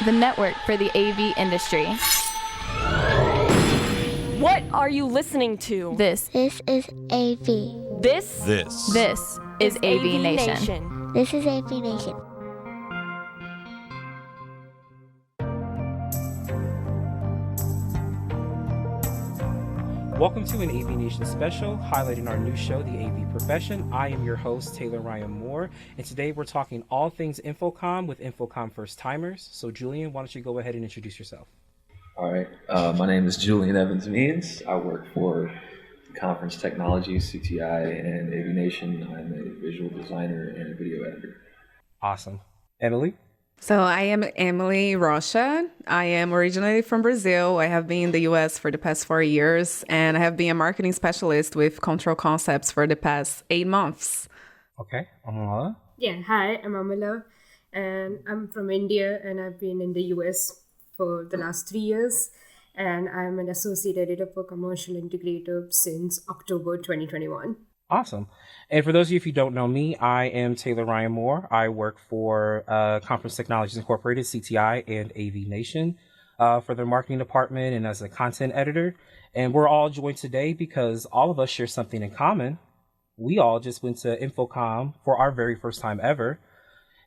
the network for the AV industry. What are you listening to? This is AV. This is AVNation. This is AVNation. Welcome to an AVNation special highlighting our new show, The AV Profession. I am your host, Taylor Ryan Moore, and today we're talking all things Infocom with Infocom First Timers. So Julian, why don't you go ahead and introduce yourself? All right, my name is Julian Evans-Means. I work for Conference Technologies, CTI, and AVNation. I'm a visual designer and video editor. Awesome. Emily? So I am Emily Rocha. I am originally from Brazil. I have been in the US for the past 4 years, and I have been a marketing specialist with Control Concepts for the past 8 months. Okay. Amala? Yeah, hi, I'm Amala, and I'm from India, and I've been in the US for the last 3 years, and I'm an associate editor for Commercial Integrator since October 2021. Awesome. And for those of you who don't know me, I am Taylor Ryan Moore. I work for Conference Technologies Incorporated, CTI, and AVNation for their marketing department and as a content editor. And we're all joined today because all of us share something in common. We all just went to Infocom for our very first time ever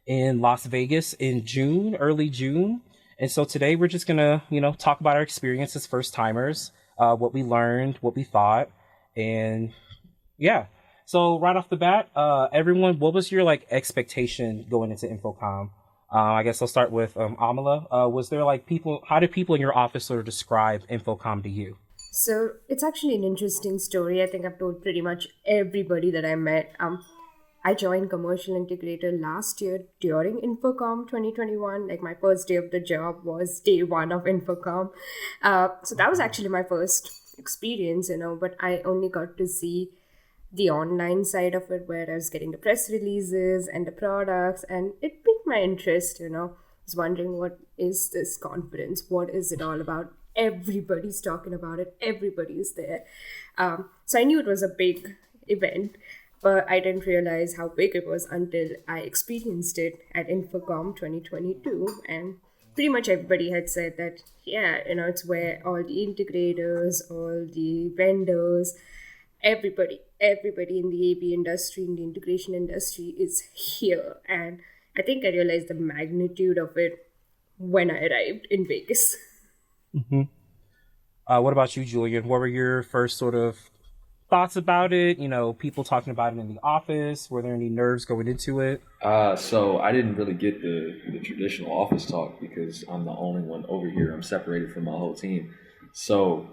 in Las Vegas in June, early June. And so today we're just going to, talk about our experience as first timers, what we learned, what we thought, and yeah. So right off the bat, everyone, what was your expectation going into Infocom? I guess I'll start with Amala. Was there how did people in your office sort of describe Infocom to you? So it's actually an interesting story. I think I've told pretty much everybody that I met. I joined Commercial Integrator last year during Infocom 2021. My first day of the job was day one of Infocom. So that was actually my first experience, but I only got to see the online side of it, where I was getting the press releases and the products, and it piqued my interest. I was wondering, what is this conference? What is it all about? Everybody's talking about it. Everybody's there. So I knew it was a big event, but I didn't realize how big it was until I experienced it at Infocom 2022. And pretty much everybody had said that, yeah, it's where all the integrators, all the vendors, everybody in the AV industry, in the integration industry is here. And I think I realized the magnitude of it when I arrived in Vegas. Mm-hmm. What about you, Julian? What were your first sort of thoughts about it? People talking about it in the office. Were there any nerves going into it? So I didn't really get the traditional office talk because I'm the only one over here. I'm separated from my whole team. So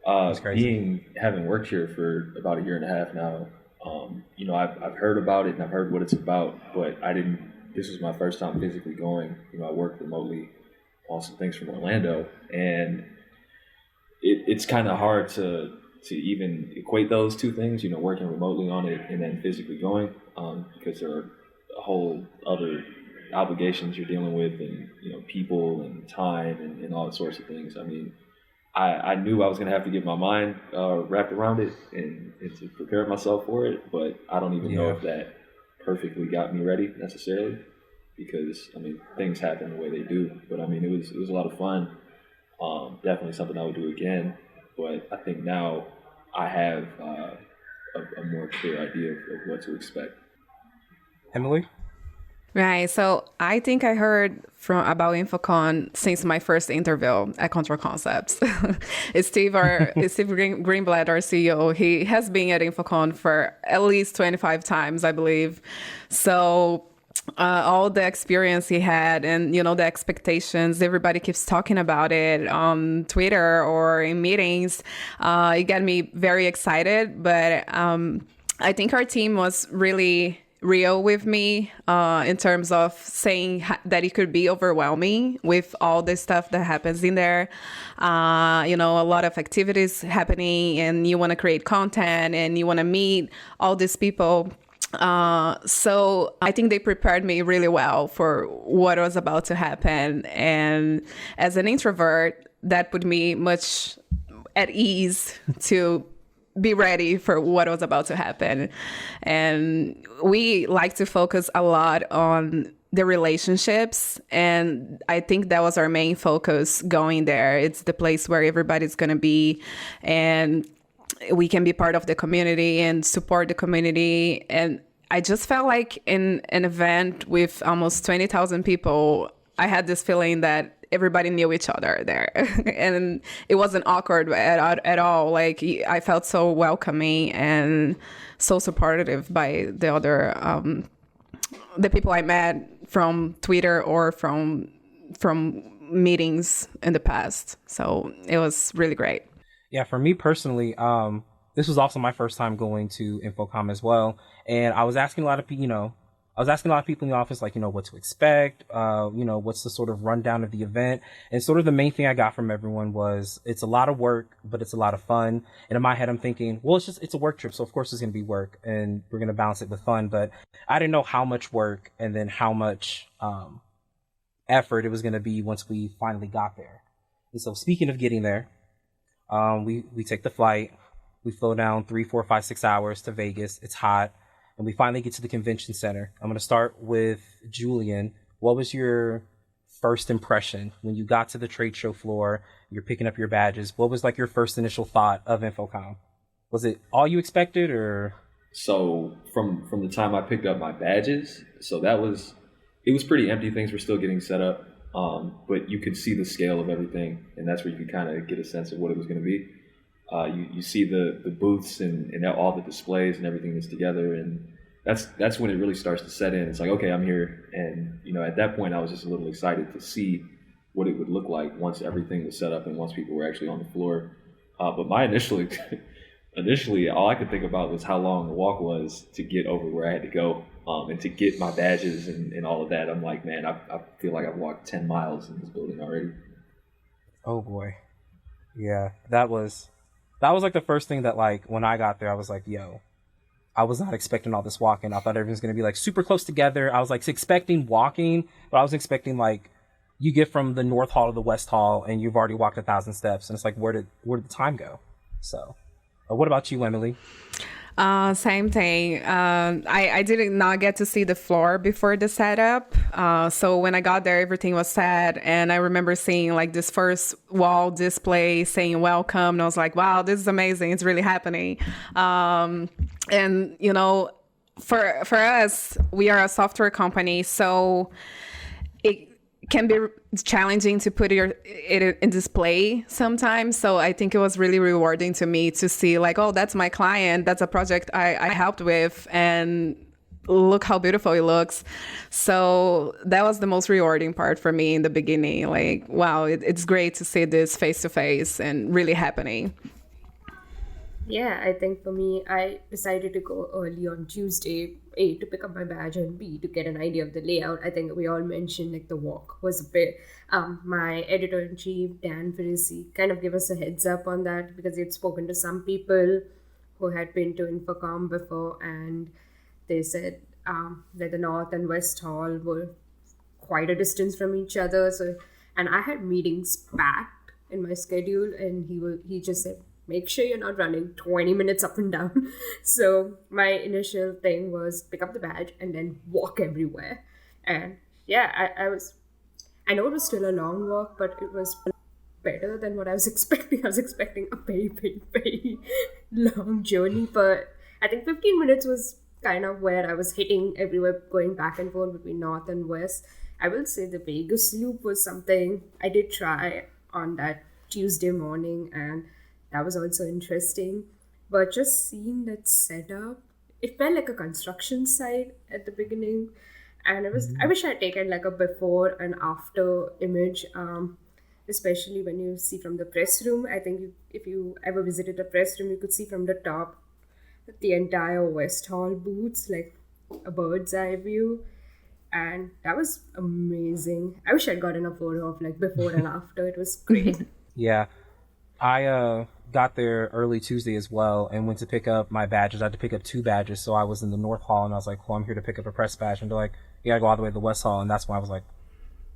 having worked here for about a year and a half now, I've heard about it and I've heard what it's about, but this was my first time physically going. I worked remotely on some things from Orlando, and it's kind of hard to even equate those two things, working remotely on it and then physically going, because there are a whole other obligations you're dealing with, and, people and time and all that sorts of things. I knew I was going to have to get my mind wrapped around it and to prepare myself for it, but I don't even know if that perfectly got me ready necessarily, because things happen the way they do. But it was a lot of fun. Definitely something I would do again. But I think now I have a more clear idea of what to expect. Emily? Right. So I think I heard about Infocom since my first interview at Control Concepts. Steve Greenblatt, our CEO, he has been at Infocom for at least 25 times, I believe. So all the experience he had and, the expectations, everybody keeps talking about it on Twitter or in meetings. It got me very excited. But I think our team was really real with me in terms of saying that it could be overwhelming with all the stuff that happens in there. A lot of activities happening, and you want to create content and you want to meet all these people. So I think they prepared me really well for what was about to happen. And as an introvert, that put me much at ease to be ready for what was about to happen. And we like to focus a lot on the relationships. And I think that was our main focus going there. It's the place where everybody's going to be, and we can be part of the community and support the community. And I just felt like in an event with almost 20,000 people, I had this feeling that everybody knew each other there. And it wasn't awkward at all. Like, I felt so welcoming and so supportive by the other the people I met from Twitter or from meetings in the past. So it was really great. Yeah, for me personally, this was also my first time going to InfoComm as well. And I was asking a lot of people, in the office, like, what to expect, what's the sort of rundown of the event. And sort of the main thing I got from everyone was it's a lot of work, but it's a lot of fun. And in my head, I'm thinking, well, it's a work trip. So of course it's going to be work and we're going to balance it with fun. But I didn't know how much work and then how much effort it was going to be once we finally got there. And so speaking of getting there, we take the flight, we flew down 3, 4, 5, 6 hours to Vegas. It's hot. And we finally get to the convention center. I'm going to start with Julian. What was your first impression when you got to the trade show floor? You're picking up your badges. What was like your first initial thought of InfoComm? Was it all you expected, or? So from the time I picked up my badges, so it was pretty empty. Things were still getting set up, but you could see the scale of everything, and that's where you could kind of get a sense of what it was going to be. You see the booths and all the displays and everything that's together, and that's when it really starts to set in. It's like, okay, I'm here, and at that point I was just a little excited to see what it would look like once everything was set up and once people were actually on the floor. But my initially all I could think about was how long the walk was to get over where I had to go, and to get my badges and all of that. I'm like, man, I feel like I've walked 10 miles in this building already. Oh boy, yeah, that was like the first thing that, like, when I got there, I was like, yo, I was not expecting all this walking. I thought everything was going to be like super close together. I was like expecting walking, but I was expecting like you get from the North Hall to the West Hall and you've already walked 1,000 steps. And it's like, where did the time go? So what about you, Emily? Same thing. I did not get to see the floor before the setup. So when I got there, everything was set. And I remember seeing like this first wall display saying welcome. And I was like, wow, this is amazing. It's really happening. And, for us, we are a software company. So it can be challenging to put it in display sometimes. So I think it was really rewarding to me to see like, oh, that's my client. That's a project I helped with, and look how beautiful it looks. So that was the most rewarding part for me in the beginning. Like, wow, it's great to see this face to face and really happening. Yeah, I think for me, I decided to go early on Tuesday, A, to pick up my badge, and B, to get an idea of the layout. I think we all mentioned like the walk was a bit, my editor-in-chief, Dan Ferrisi, kind of gave us a heads up on that because he had spoken to some people who had been to InfoComm before, and they said that the North and West Hall were quite a distance from each other. So, and I had meetings packed in my schedule, and he just said, make sure you're not running 20 minutes up and down. So my initial thing was pick up the badge and then walk everywhere. And yeah, I know it was still a long walk, but it was better than what I was expecting. I was expecting a very, very, very long journey, but I think 15 minutes was kind of where I was hitting everywhere, going back and forth between North and West. I will say the Vegas loop was something I did try on that Tuesday morning, and that was also interesting. But just seeing that setup, it felt like a construction site at the beginning. And I wish I had taken like a before and after image, especially when you see from the press room. I think if you ever visited a press room, you could see from the top the entire West Hall booths, like a bird's eye view. And that was amazing. I wish I'd gotten a photo of like before and after. It was great. Yeah. I got there early Tuesday as well and went to pick up my badges. I had to pick up 2 badges, so I was in the North Hall, and I was like, cool, I'm here to pick up a press badge. And they're like, you gotta go all the way to the West Hall, and that's when I was like,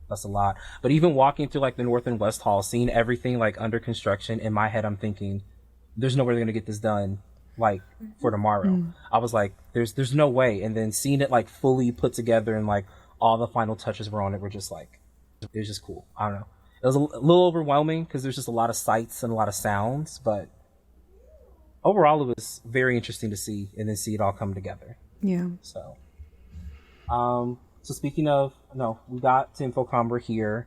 that's a lot. But even walking through like the North and West Hall, seeing everything like under construction, in my head I'm thinking, there's no way they're gonna get this done like for tomorrow. I was like, there's no way. And then seeing it like fully put together and like all the final touches were on it were just like, it was just cool. I don't know. It was a little overwhelming because there's just a lot of sights and a lot of sounds, but overall it was very interesting to see and then see it all come together. Yeah. So, so speaking of, no, we got to InfoComm, we're here.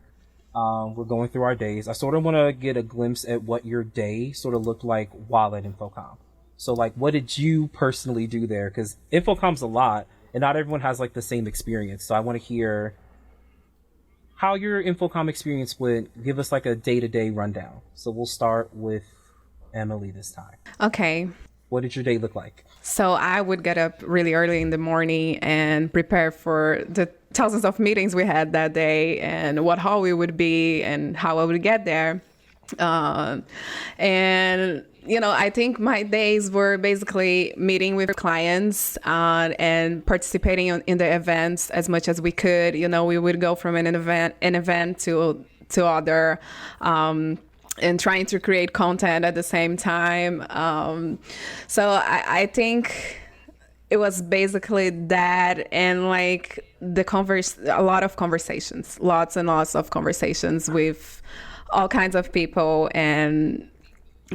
We're going through our days. I sort of want to get a glimpse at what your day sort of looked like while at InfoComm. So like, what did you personally do there? Because InfoComm's a lot and not everyone has like the same experience. So I want to hear how your InfoComm experience went. Give us like a day-to-day rundown. So we'll start with Emily this time. Okay. What did your day look like? So I would get up really early in the morning and prepare for the thousands of meetings we had that day and what hall we would be and how I would get there. And, you know, I think my days were basically meeting with clients and participating in the events as much as we could. You know, we would go from an event to other, and trying to create content at the same time. So I think it was basically that, and like a lot of conversations, lots and lots of conversations with all kinds of people, and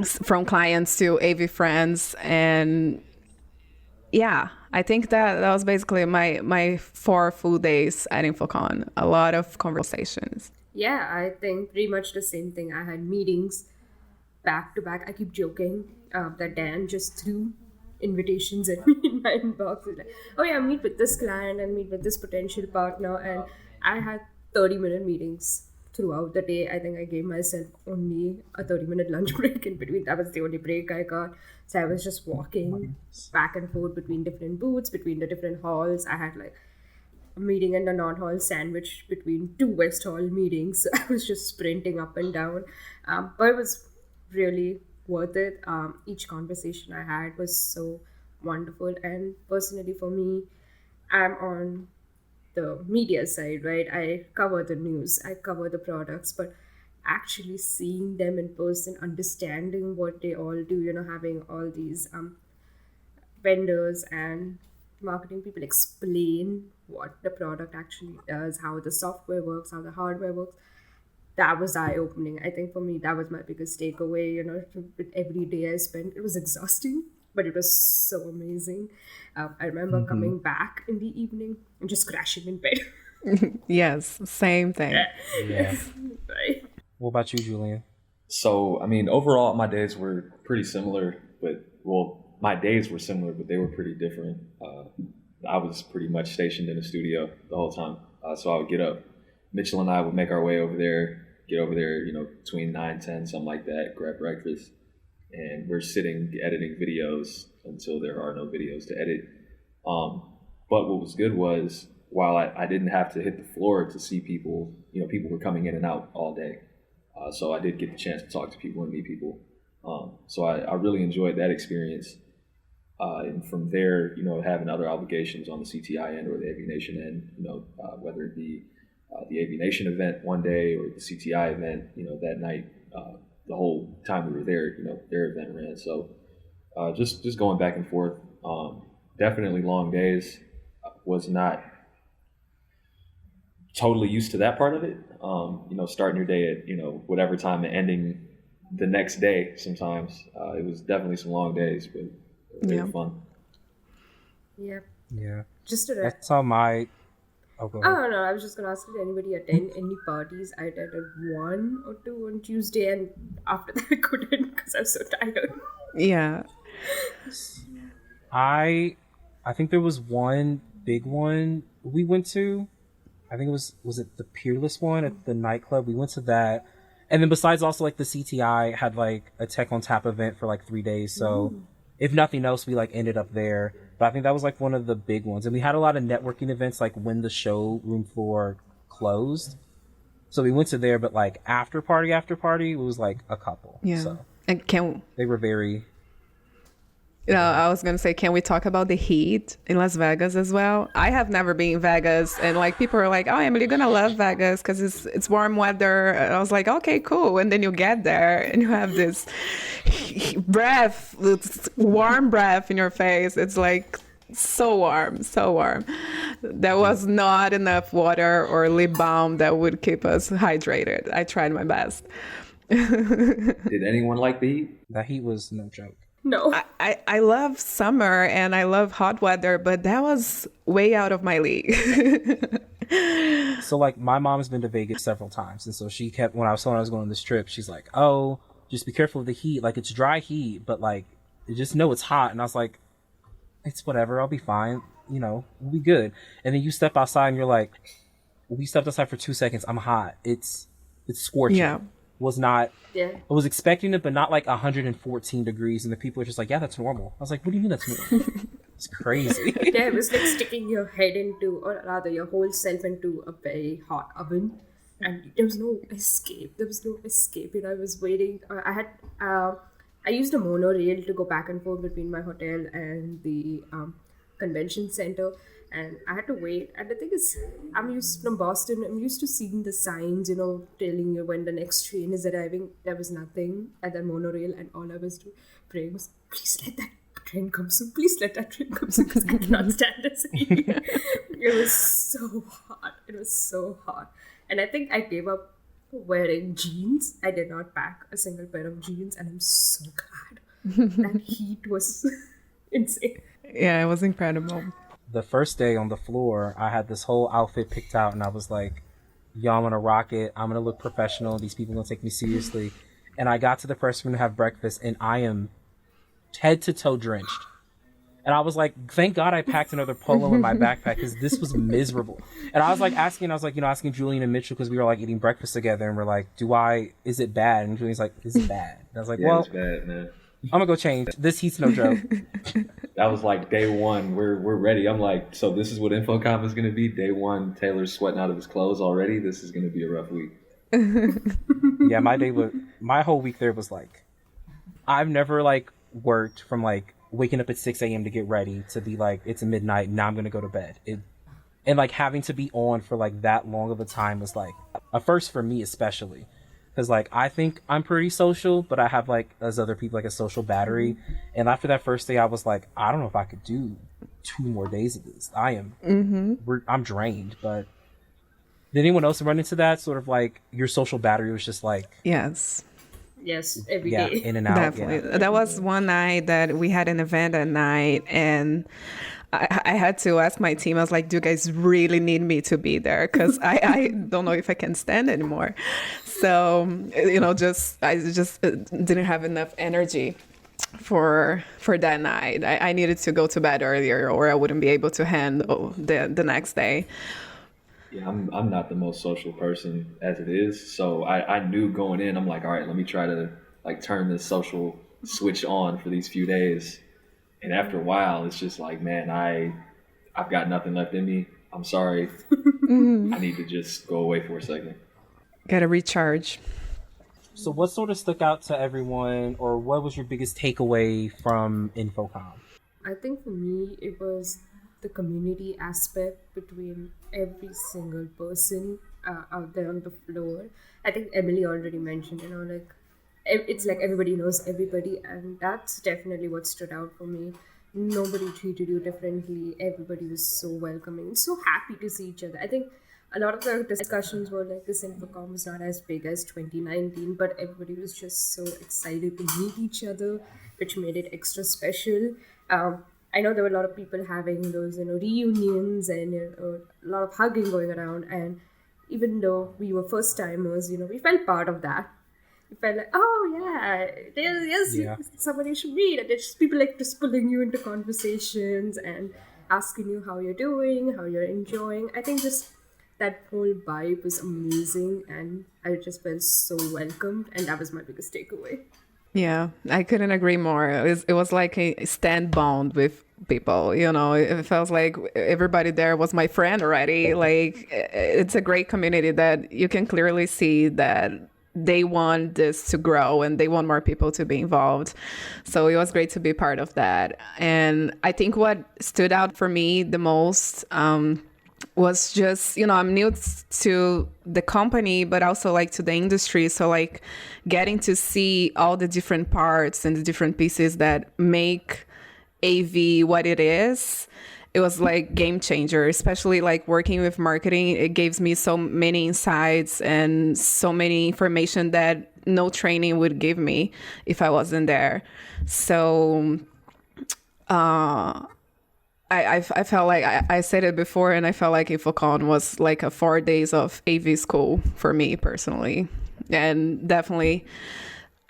from clients to AV friends. And yeah, I think that was basically my 4 full days at InfoComm. A lot of conversations. Yeah, I think pretty much the same thing. I had meetings back to back. I keep joking that Dan just threw invitations at me in my inbox. He's like, oh yeah, meet with this client and meet with this potential partner. And I had 30-minute meetings throughout the day. I think I gave myself only a 30-minute lunch break in between. That was the only break I got. So I was just walking back and forth between different booths, between the different halls. I had like a meeting in the North Hall sandwiched between 2 West Hall meetings. So I was just sprinting up and down. But it was really worth it. Each conversation I had was so wonderful. And personally for me, I'm on the media side, right? I cover the news, I cover the products, but actually seeing them in person, understanding what they all do, you know, having all these vendors and marketing people explain what the product actually does, how the software works, how the hardware works, that was eye-opening. I think for me, that was my biggest takeaway, you know, with every day I spent. It was exhausting, but it was so amazing. I remember coming back in the evening and just crashing in bed. Yes, same thing. Yeah. Right. What about you, Julian? So, I mean, overall, my days were pretty similar, but, well, my days were similar, but they were pretty different. I was pretty much stationed in the studio the whole time. So I would get up. Mitchell and I would make our way over there, get over there, you know, between 9, 10, something like that, grab breakfast. And we're sitting editing videos until there are no videos to edit. But what was good was, while I didn't have to hit the floor to see people, you know, people were coming in and out all day. So I did get the chance to talk to people and meet people. So I really enjoyed that experience. And from there, you know, having other obligations on the CTI end or the AVNation end, you know, whether it be the AVNation event one day or the CTI event, you know, that night, the whole time we were there, you know, their event ran. So just going back and forth. Definitely long days. Was not totally used to that part of it. You know, starting your day at, you know, whatever time and ending the next day sometimes. It was definitely some long days, but they were fun. Yep. Yeah. Just to That's how my... Oh, go ahead. Oh no, I was just gonna ask, did anybody attend any parties? I attended 1 or 2 on Tuesday, and after that I couldn't because I was so tired. Yeah. I think there was one big one we went to. I think it was it the Peerless one at the nightclub? We went to that. And then besides also like the CTI had like a Tech on Tap event for like 3 days. So if nothing else, we like ended up there. But I think that was like one of the big ones. And we had a lot of networking events like when the showroom floor closed. So we went to there, but like after party, it was like a couple. Yeah. So And they were very... I was going to say, can we talk about the heat in Las Vegas as well? I have never been in Vegas, and like people are like, oh, Emily, you're going to love Vegas because it's warm weather. And I was like, okay, cool. And then you get there and you have this warm breath in your face. It's like So warm, so warm. There was not enough water or lip balm that would keep us hydrated. I tried my best. Did anyone like the heat? That heat was no joke. No. I love summer and I love hot weather, but that was way out of my league. So like my mom's been to Vegas several times, and so she kept, when I was telling her I was going on this trip, she's like, oh, just be careful of the heat. Like, it's dry heat, but like, you just know it's hot. And I was like, it's whatever, I'll be fine, we'll be good. And then you step outside and you're like, we stepped outside for 2 seconds, I'm hot. It's scorching. Yeah. Yeah. I was expecting it, but not like 114 degrees. And the people are just like, yeah, that's normal. I was like, what do you mean that's normal? It's crazy. Yeah, it was like sticking your head into, or rather your whole self into a very hot oven. And there was no escape. I was waiting. I used a monorail to go back and forth between my hotel and the convention center. And I had to wait. And the thing is, I'm used from Boston. I'm used to seeing the signs, telling you when the next train is arriving. There was nothing at the monorail. And all I was praying was, please let that train come soon. Please let that train come soon, because I cannot stand this heat. It was so hot. And I think I gave up wearing jeans. I did not pack a single pair of jeans. And I'm so glad. That heat was insane. Yeah, it was incredible. The first day on the floor, I had this whole outfit picked out, and I was like, yo, I'm gonna rock it. I'm gonna look professional. These people are gonna take me seriously. And I got to the press room to have breakfast, and I am head to toe drenched. And I was like, thank God I packed another polo in my backpack, because this was miserable. And I was like asking Julian and Mitchell, because we were like eating breakfast together, and we're like, is it bad? And Julian's like, is it bad? And I was like, yeah, it's bad, man. I'm gonna go change. This heat's no joke. That was like day one. We're ready. I'm like, so this is what InfoComm is gonna be. Day one, Taylor's sweating out of his clothes already. This is gonna be a rough week. Yeah, my whole week there was like, I've never like worked from like waking up at 6 a.m. to get ready to be like, it's midnight, now I'm gonna go to bed. And like having to be on for like that long of a time was like a first for me, especially. Because like I think I'm pretty social, but I have like, as other people, like a social battery. And after that first day, I was like, I don't know if I could do 2 more days of this. I'm drained. But did anyone else run into that sort of like your social battery was just like, Yes, every day. in and out. definitely. That was one night that we had an event at night, and I had to ask my team. I was like, do you guys really need me to be there? Because I don't know if I can stand anymore. So, I just didn't have enough energy for that night. I needed to go to bed earlier, or I wouldn't be able to handle the next day. Yeah, I'm not the most social person as it is. So I knew going in, I'm like, all right, let me try to like turn this social switch on for these few days. And after a while, it's just like, man, I've got nothing left in me. I'm sorry. I need to just go away for a second. Gotta recharge. So what sort of stuck out to everyone, or what was your biggest takeaway from InfoComm? I think for me, it was the community aspect between every single person out there on the floor. I think Emily already mentioned, it's like everybody knows everybody, and that's definitely what stood out for me. Nobody treated you differently. Everybody was so welcoming and so happy to see each other. I think a lot of the discussions were like, this InfoComm was not as big as 2019, but everybody was just so excited to meet each other, which made it extra special. I know there were a lot of people having those, reunions and a lot of hugging going around. And even though we were first timers, we felt part of that. We felt like, oh yeah, somebody should meet. And there's just people like just pulling you into conversations and asking you how you're doing, how you're enjoying. I think just that whole vibe was amazing, and I just felt so welcomed, and that was my biggest takeaway. Yeah, I couldn't agree more. It was like a stand bond with people, it felt like everybody there was my friend already. Like, it's a great community that you can clearly see that they want this to grow and they want more people to be involved. So it was great to be part of that. And I think what stood out for me the most was just, I'm new to the company, but also like to the industry. So like getting to see all the different parts and the different pieces that make AV what it is, it was like game changer, especially like working with marketing. It gives me so many insights and so many information that no training would give me if I wasn't there. So I felt like I said it before, and I felt like InfoCon was like a 4 days of AV school for me personally. And definitely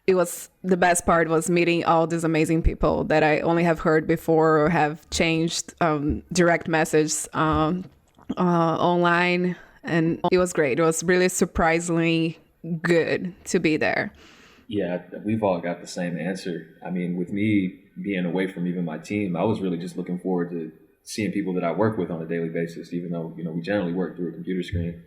it was the best part was meeting all these amazing people that I only have heard before or have changed direct message online. And it was great. It was really surprisingly good to be there. Yeah, we've all got the same answer. I mean, with me being away from even my team, I was really just looking forward to seeing people that I work with on a daily basis, even though, we generally work through a computer screen.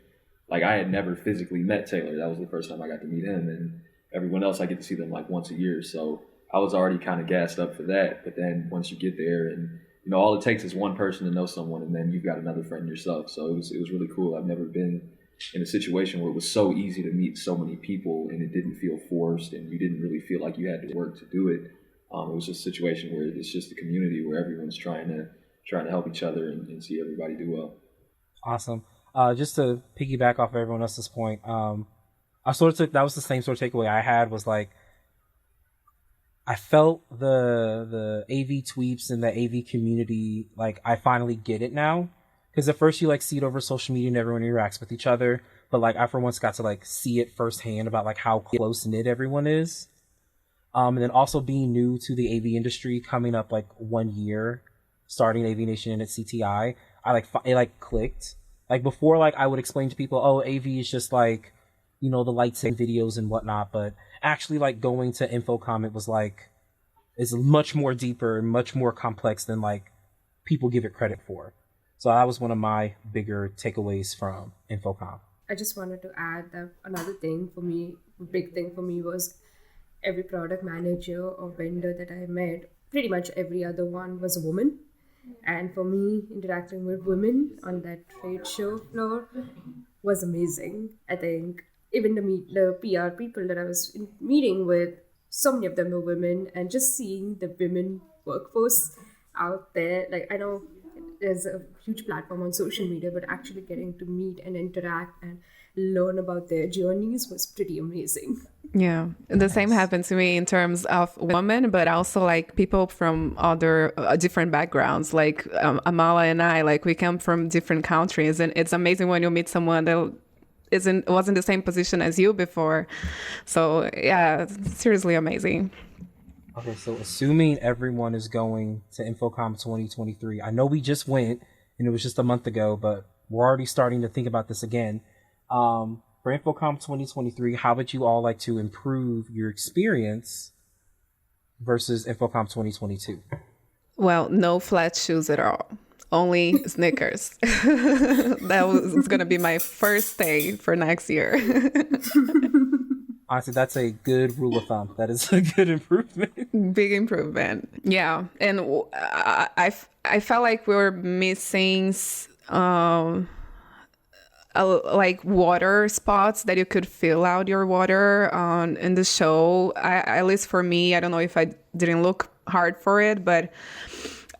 Like, I had never physically met Taylor. That was the first time I got to meet him. And everyone else, I get to see them like once a year. So I was already kind of gassed up for that. But then once you get there and, all it takes is one person to know someone, and then you've got another friend yourself. So it was really cool. I've never been in a situation where it was so easy to meet so many people and it didn't feel forced and you didn't really feel like you had to work to do it. It was just a situation where it's just a community where everyone's trying to help each other and see everybody do well. Awesome. Just to piggyback off everyone else's point, I sort of took, that was the same sort of takeaway I had, was like, I felt the AV tweeps and the AV community, like, I finally get it now. Because at first you like see it over social media and everyone interacts with each other, but like I for once got to like see it firsthand about like how close knit everyone is. And then also being new to the AV industry, coming up like 1 year, starting AVNation at CTI, it like clicked. Like before, like I would explain to people, oh, AV is just like, the lights and videos and whatnot, but actually like going to InfoComm, it was like, it's much more deeper and much more complex than like people give it credit for. So that was one of my bigger takeaways from InfoComm. I just wanted to add that another thing for me, a big thing for me, was every product manager or vendor that I met, pretty much every other one was a woman. And for me, interacting with women on that trade show floor was amazing. I think even the PR people that I was meeting with, so many of them were women, and just seeing the women workforce out there, like I know there's a huge platform on social media, but actually getting to meet and interact and learn about their journeys was pretty amazing. Yeah, the same happened to me in terms of women, but also like people from other different backgrounds. Like Amala and I, like we come from different countries, and it's amazing when you meet someone that wasn't the same position as you before. So yeah, seriously amazing. Okay, so assuming everyone is going to InfoComm 2023, I know we just went and it was just a month ago, but we're already starting to think about this again. For InfoComm 2023, how would you all like to improve your experience versus InfoComm 2022? Well, no flat shoes at all. Only sneakers. That was going to be my first day for next year. Honestly, that's a good rule of thumb. That is a good improvement. Big improvement. Yeah. And I felt like we were missing like water spots that you could fill out your water in the show. At least for me, I don't know if I didn't look hard for it, but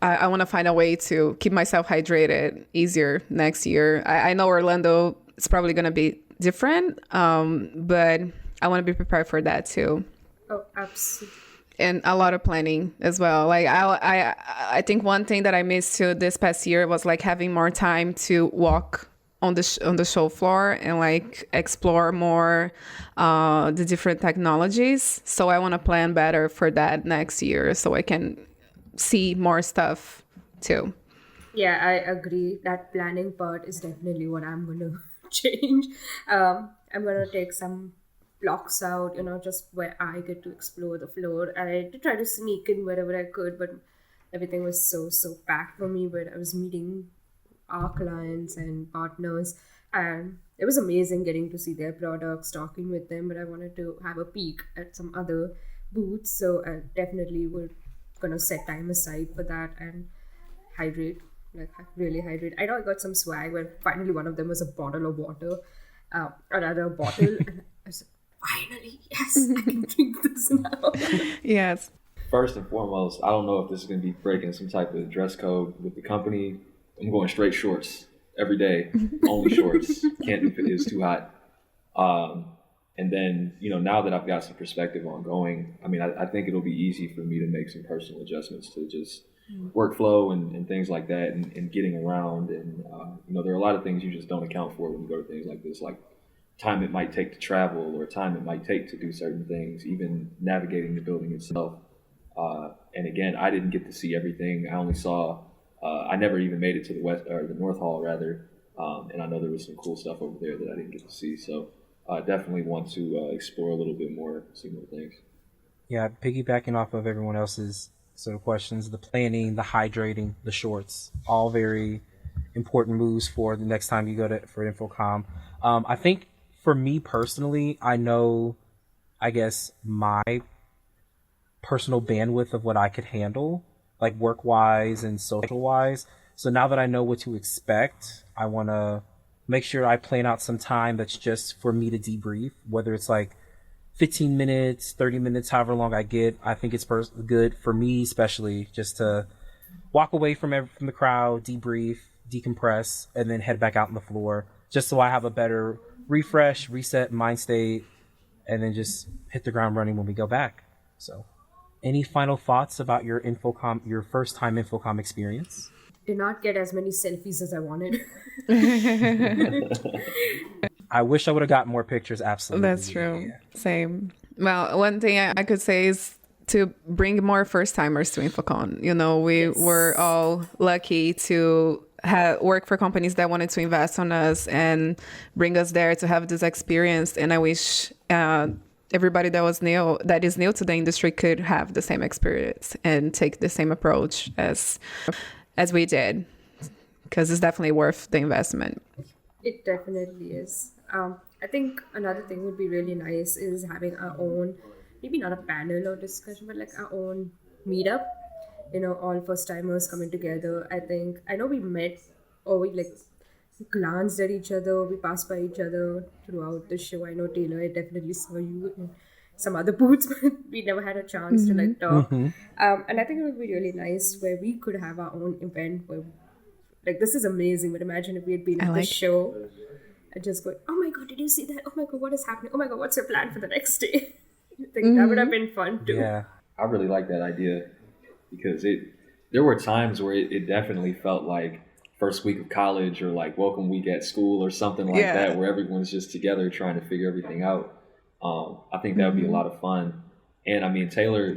I want to find a way to keep myself hydrated easier next year. I know Orlando is probably going to be different, but I want to be prepared for that too. Oh, absolutely. And a lot of planning as well. Like I think one thing that I missed too this past year was like having more time to walk on the show floor and like explore more the different technologies. So I want to plan better for that next year so I can see more stuff too. Yeah, I agree. That planning part is definitely what I'm going to change. I'm going to take some blocks out, just where I get to explore the floor. I did try to sneak in wherever I could, but everything was so packed for me. But I was meeting our clients and partners, and it was amazing getting to see their products, talking with them. But I wanted to have a peek at some other booths, so I definitely would gonna set time aside for that and hydrate, like really hydrate. I know I got some swag where finally one of them was a bottle of water, another bottle, and I was like, finally, yes, I can drink this now. Yes. first and foremost, I don't know if this is going to be breaking some type of dress code with the company. I'm going straight shorts every day, only shorts. Can't do it. It's too hot. And then, now that I've got some perspective on going, I mean, I think it'll be easy for me to make some personal adjustments to just workflow and things like that and getting around. And, there are a lot of things you just don't account for when you go to things like this, like time it might take to travel or time it might take to do certain things, even navigating the building itself. And again, I didn't get to see everything. I only saw, I never even made it to the North Hall rather. And I know there was some cool stuff over there that I didn't get to see. So I definitely want to explore a little bit more, see more things. Yeah, piggybacking off of everyone else's sort of questions, the planning, the hydrating, the shorts, all very important moves for the next time you go for InfoComm. I think for me personally, I know, I guess, my personal bandwidth of what I could handle, like work-wise and social-wise. So now that I know what to expect, I want to make sure I plan out some time that's just for me to debrief, whether it's like 15 minutes, 30 minutes, however long I get. I think it's good for me, especially just to walk away from the crowd, debrief, decompress, and then head back out on the floor, just so I have a better refresh, reset mind state, and then just hit the ground running when we go back. So, any final thoughts about your first time InfoComm experience? Did not get as many selfies as I wanted. I wish I would have gotten more pictures. Absolutely. That's true. Yeah. Same. Well, one thing I could say is to bring more first timers to InfoComm. We were all lucky to work for companies that wanted to invest on us and bring us there to have this experience. And I wish everybody that is new to the industry could have the same experience and take the same approach as we did, because it's definitely worth the investment. It definitely is. I think another thing would be really nice is having our own, maybe not a panel or discussion, but like our own meetup. All first timers coming together. I know we met or we glanced at each other, we passed by each other throughout the show. I know Taylor, I definitely saw you in some other booths, but we never had a chance to talk. And I think it would be really nice where we could have our own event where this is amazing, but imagine if we had been at the show and just going, oh my god, did you see that? Oh my god, what is happening? Oh my god, what's your plan for the next day? I think that would have been fun too. Yeah, I really like that idea because there were times where it definitely felt like first week of college or like welcome week at school or something like that, where everyone's just together trying to figure everything out. I think that would be a lot of fun. And I mean, Taylor,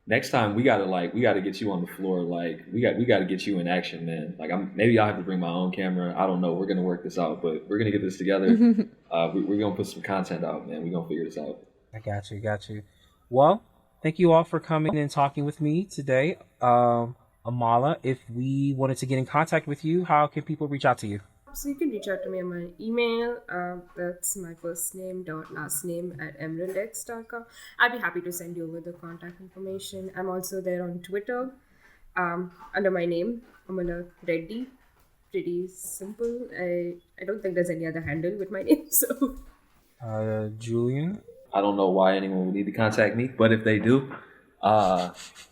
next time we gotta get you on the floor. We gotta get you in action, man. Maybe I'll have to bring my own camera. I don't know. We're gonna work this out, but we're gonna get this together. We're gonna put some content out, man. We're gonna figure this out. I got you. Well, thank you all for coming and talking with me today. Amala, if we wanted to get in contact with you, how can people reach out to you? So you can reach out to me on my email. That's my first name last name @emeraldx.com. I'd be happy to send you over the contact information. I'm also there on Twitter under my name, Amala Reddy. Pretty simple. I don't think there's any other handle with my name. So, Julian. I don't know why anyone would need to contact me, but if they do,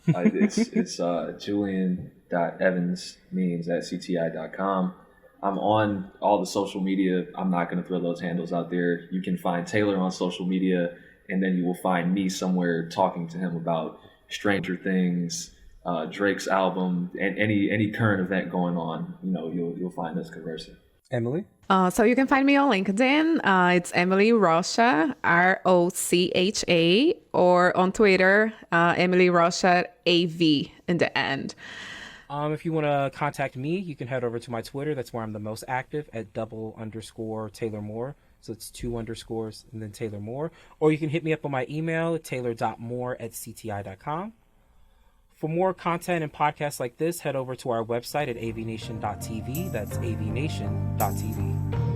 it's julian.evansmeans@cti.com. I'm on all the social media. I'm not going to throw those handles out there. You can find Taylor on social media, and then you will find me somewhere talking to him about Stranger Things, Drake's album, and any current event going on. You'll find us conversing. Emily? So you can find me on LinkedIn. It's Emily Rocha, ROCHA, or on Twitter, Emily Rocha AV in the end. If you want to contact me, you can head over to my Twitter. That's where I'm the most active at _Taylor Moore. So it's 2 underscores and then Taylor Moore. Or you can hit me up on my email, taylor.moore@cti.com. For more content and podcasts like this, head over to our website at avnation.tv. That's avnation.tv.